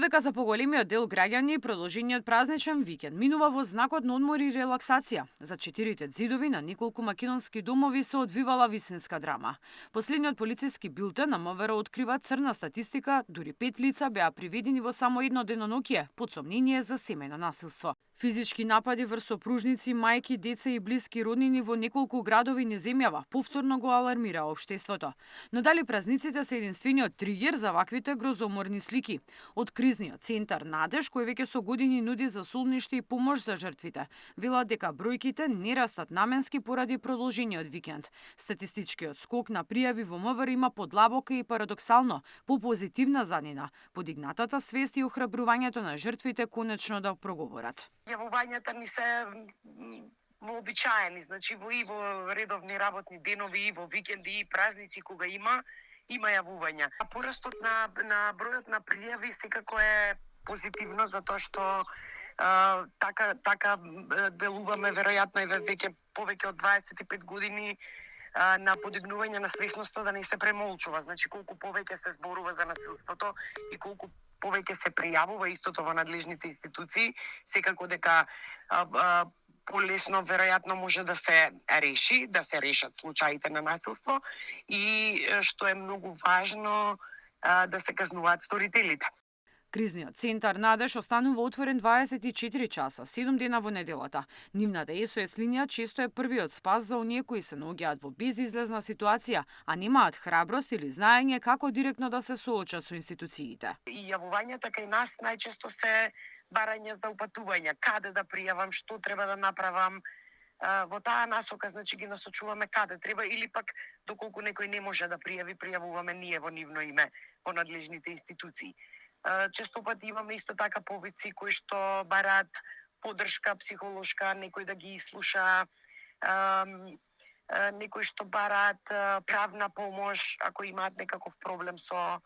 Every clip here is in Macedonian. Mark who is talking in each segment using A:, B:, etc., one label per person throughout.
A: Додека за поголемиот дел граѓани продолжениот празничен викенд минува во знакот на одмор и релаксација, за четирите ѕидови на неколку македонски домови се одвивала вистинска драма. Последниот полициски билтен на МВР открива црна статистика, дури 5 лица беа приведени во само едно деноноќие под сомнение за семејно насилство. Физички напади врз сопружници, мајки, деца и блиски роднини во неколку градови низ земјава повторно го алармира општеството. Но дали празниците се единствениот тригер за ваквите грозоморни слики? Од кризниот центар Надеж, кој веќе со години нуди за солниште и помош за жртвите, велат дека бројките не растат наменски поради продолжениот викенд. Статистичкиот скок на пријави во МВР има подлабока и парадоксално попозитивна заднина, подигнатата свест и охрабрувањето на жртвите конечно да проговорат.
B: Јавувањата ми се вообичаени, значи во редовни работни денови, и во викенди и празници кога има јавувања. А порастот на бројот на пријави секако е позитивно затоа што така делуваме веројатно и веќе повеќе од 25 години на подигнување на свесноста да не се премолчува. Значи колку повеќе се зборува за насилството и колку повеќе се пријавува истото во надлежните институции, секако дека полесно веројатно може да се решат случаите на насилство и што е многу важно да се казнуваат сторителите.
A: Кризниот центар Надеж останува отворен 24 часа, 7 дена во неделата. Нивната SOS линија често е првиот спас за оние кои се наоѓаат во безизлезна ситуација, а немаат храброст или знаење како директно да се соочат со институциите.
B: И јавувањата кај нас најчесто се барање за упатување, каде да пријавам, што треба да направам. Во таа насока, значи ги насочуваме каде треба или пак доколку некој не може да пријавуваме ние во нивно име во надлежните институции. Често пати имаме исто така повици кои што бараат поддршка психолошка, некој да ги слуша, некои што бараат правна помош ако имаат некаков проблем со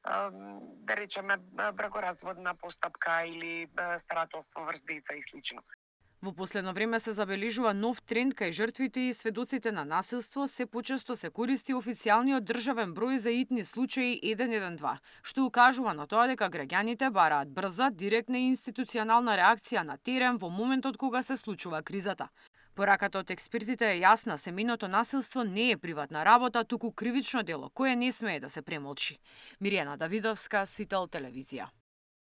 B: да речеме бракоразводна постапка или старателство врз деца и слично.
A: Во последно време се забележува нов тренд кај жртвите и сведоците на насилство, се почесто се користи официјалниот државен број за итни случаи 112, што укажува на тоа дека граѓаните бараат брза, директна и институционална реакција на терен во моментот кога се случува кризата. Пораката од експертите е јасна, семејното насилство не е приватна работа, туку кривично дело, кое не смее да се премолчи. Миријана Давидовска, Сител телевизија.